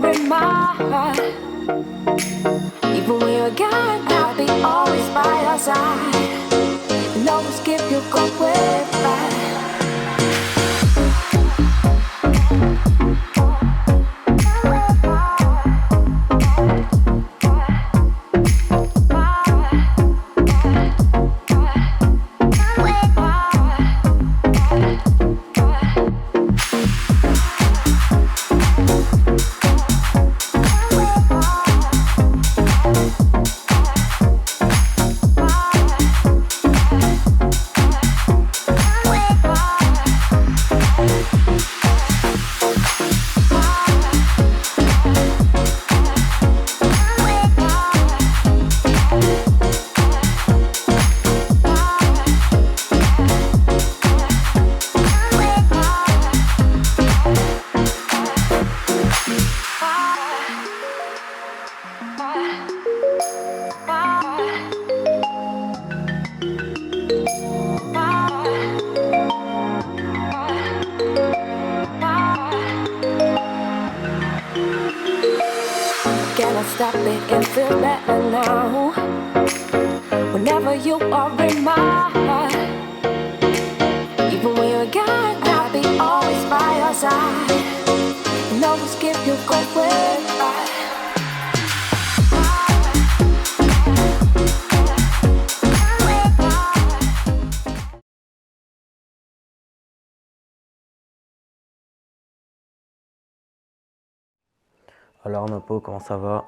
in my heart. Even when you're gone, I'll be always by your side. And always give you good way back. Can I stop it and feel better now? Whenever you are in my heart. Even when you're gone, I'll be always by your side. And always give you good way back. Alors Napo, comment ça va?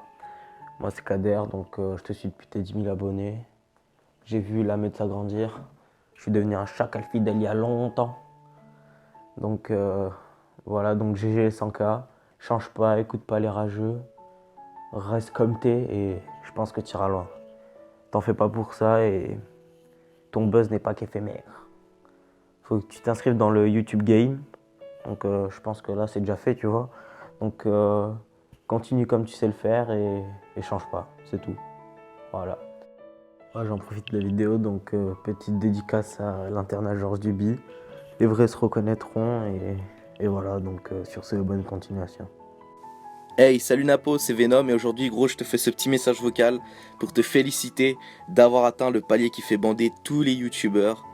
Moi c'est Kader, donc je te suis depuis tes 10 000 abonnés. J'ai vu la méthode s'agrandir. Je suis devenu un chacal fidèle il y a longtemps. Donc voilà, donc GG les 100K. Change pas, écoute pas les rageux. Reste comme t'es et je pense que tu iras loin. T'en fais pas pour ça et ton buzz n'est pas qu'éphémère. Faut que tu t'inscrives dans le YouTube Game. Donc je pense que là c'est déjà fait, tu vois. Donc continue comme tu sais le faire et change pas, c'est tout. Voilà. Ouais, j'en profite de la vidéo, donc petite dédicace à l'internat Georges Duby. Les vrais se reconnaîtront et voilà, donc sur ce, bonne continuation. Hey, salut Napo, c'est Venom et aujourd'hui gros je te fais ce petit message vocal pour te féliciter d'avoir atteint le palier qui fait bander tous les youtubeurs,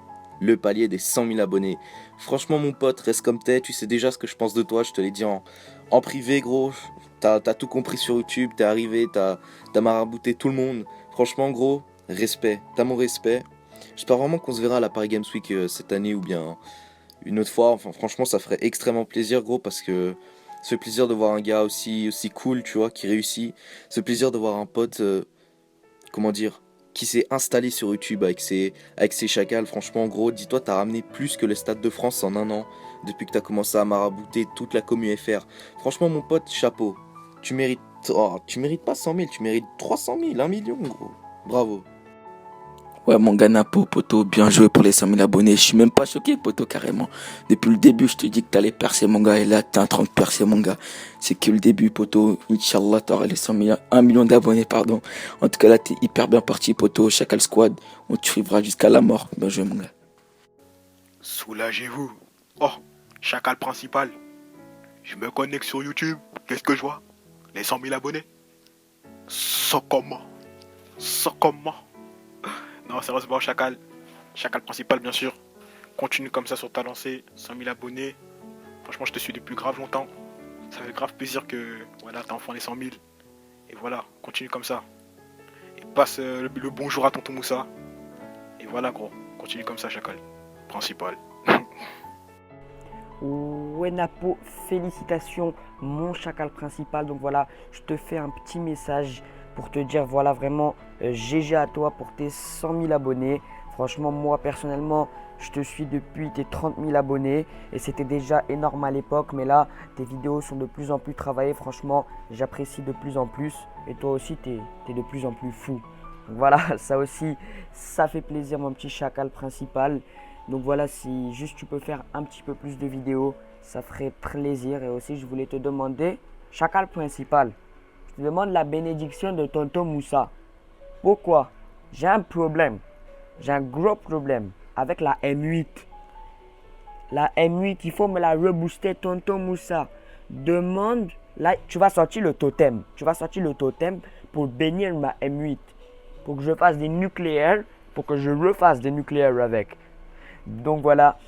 le palier des 100 000 abonnés. Franchement mon pote, reste comme t'es, tu sais déjà ce que je pense de toi, je te l'ai dit en privé gros, t'as tout compris sur YouTube, t'es arrivé, t'as marabouté tout le monde. Franchement gros, respect, t'as mon respect. J'espère vraiment qu'on se verra à la Paris Games Week cette année ou bien une autre fois, enfin franchement ça ferait extrêmement plaisir gros parce que ça fait plaisir de voir un gars aussi cool, tu vois, qui réussit. Ça fait plaisir de voir un pote, comment dire, qui s'est installé sur YouTube avec ses chacals. Franchement, en gros, dis-toi, t'as ramené plus que le Stade de France en un an, depuis que t'as commencé à marabouter toute la commu FR. Franchement, mon pote, chapeau. Tu mérites pas 100 000, tu mérites 300 000, 1 million, gros. Bravo. Ouais, mon gars Napo, poto, bien joué pour les 100 000 abonnés. Je suis même pas choqué, poto, carrément. Depuis le début, je te dis que t'allais percer, mon gars. Et là, t'es en train de percer, mon gars. C'est que le début, poto. Inch'Allah, t'auras les 1 million d'abonnés, pardon. En tout cas, là, t'es hyper bien parti, poto. Chacal Squad, on te suivra jusqu'à la mort. Bien joué, mon gars. Soulagez-vous. Oh, chacal principal. Je me connecte sur YouTube. Qu'est-ce que je vois? Les 100 000 abonnés. Ça comment? Non, sérieusement, chacal. Chacal principal, bien sûr. Continue comme ça sur ta lancée. 100 000 abonnés. Franchement, je te suis depuis grave longtemps. Ça fait grave plaisir que voilà, t'as enfin les 100 000. Et voilà, continue comme ça. Et passe le bonjour à tonton Moussa. Et voilà, gros. Continue comme ça, chacal. Principal. Ouais Napo, félicitations mon chacal principal. Donc voilà, je te fais un petit message pour te dire voilà vraiment GG à toi pour tes 100 000 abonnés. Franchement moi personnellement je te suis depuis tes 30 000 abonnés et c'était déjà énorme à l'époque, mais là tes vidéos sont de plus en plus travaillées. Franchement j'apprécie de plus en plus et toi aussi t'es de plus en plus fou. Donc voilà, ça aussi ça fait plaisir mon petit chacal principal. Donc voilà, si juste tu peux faire un petit peu plus de vidéos, ça ferait plaisir. Et aussi, je voulais te demander, chacal principal, je te demande la bénédiction de tonton Moussa. Pourquoi? J'ai un problème, j'ai un gros problème avec la M8. La M8, il faut me la rebooster, tonton Moussa. Demande là, tu vas sortir le totem. Tu vas sortir le totem pour bénir ma M8. Pour que je fasse des nucléaires. Pour que je refasse des nucléaires avec. Donc voilà.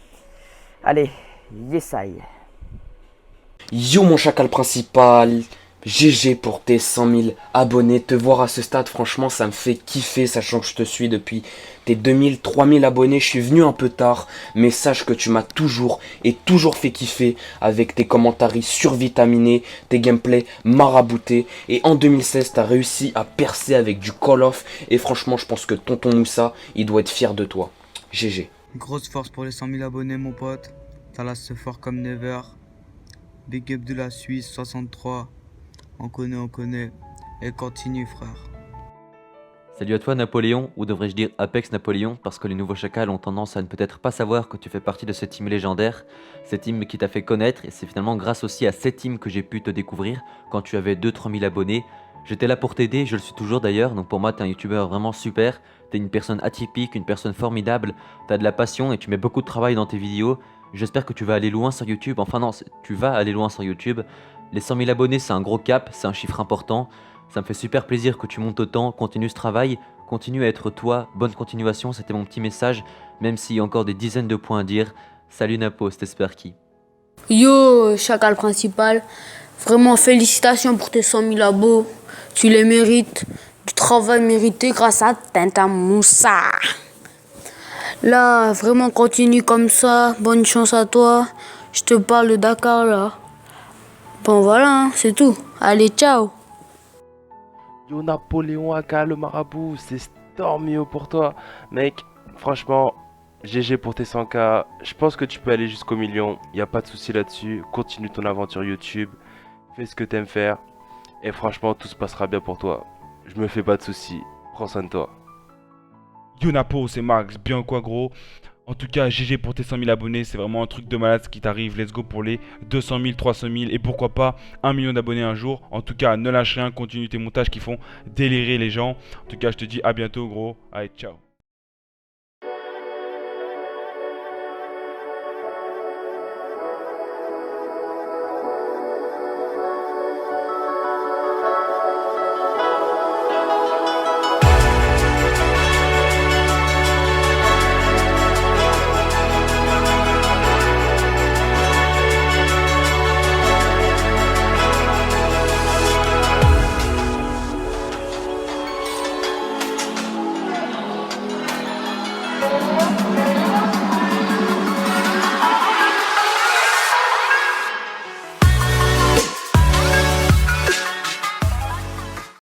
Allez, yesaï. Yo mon chacal principal, GG pour tes 100 000 abonnés. Te voir à ce stade, franchement, ça me fait kiffer, sachant que je te suis depuis tes 2000, 3000 abonnés. Je suis venu un peu tard, mais sache que tu m'as toujours fait kiffer avec tes commentaires survitaminés, tes gameplays maraboutés. Et en 2016, tu as réussi à percer avec du Call of. Et franchement, je pense que tonton Moussa, il doit être fier de toi. GG. Grosse force pour les 100 000 abonnés, mon pote. T'as là ce fort comme never. Big up de la Suisse, 63. On connaît. Et continue, frère. Salut à toi Napoléon, ou devrais-je dire Apex Napoléon, parce que les nouveaux chacals ont tendance à ne peut-être pas savoir que tu fais partie de ce team légendaire, cette team qui t'a fait connaître, et c'est finalement grâce aussi à cette team que j'ai pu te découvrir quand tu avais 2-3 000 abonnés. J'étais là pour t'aider, je le suis toujours d'ailleurs, donc pour moi t'es un youtubeur vraiment super, t'es une personne atypique, une personne formidable, t'as de la passion et tu mets beaucoup de travail dans tes vidéos. J'espère que tu vas aller loin sur YouTube, enfin non, tu vas aller loin sur YouTube. Les 100 000 abonnés c'est un gros cap, c'est un chiffre important. Ça me fait super plaisir que tu montes autant, continue ce travail, continue à être toi, bonne continuation, c'était mon petit message, même s'il y a encore des dizaines de points à dire. Salut Napo, c'était Sperky. Yo, chacal principal, vraiment félicitations pour tes 100 000 abos, tu les mérites, du travail mérité grâce à Tintin Moussa. Là, vraiment continue comme ça, bonne chance à toi, je te parle de Dakar là. Bon voilà, hein, c'est tout, allez ciao. Yo Napoléon Aka, le marabout, c'est Stormio pour toi. Mec, franchement, GG pour tes 100K. Je pense que tu peux aller jusqu'au million. Y a pas de souci là-dessus. Continue ton aventure YouTube. Fais ce que t'aimes faire. Et franchement, tout se passera bien pour toi. Je me fais pas de soucis. Prends soin de toi. Yo Napo, c'est Max, bien quoi gros? En tout cas, GG pour tes 100 000 abonnés, c'est vraiment un truc de malade ce qui t'arrive. Let's go pour les 200 000, 300 000 et pourquoi pas 1 million d'abonnés un jour. En tout cas, ne lâche rien, continue tes montages qui font délirer les gens. En tout cas, je te dis à bientôt gros. Allez, ciao.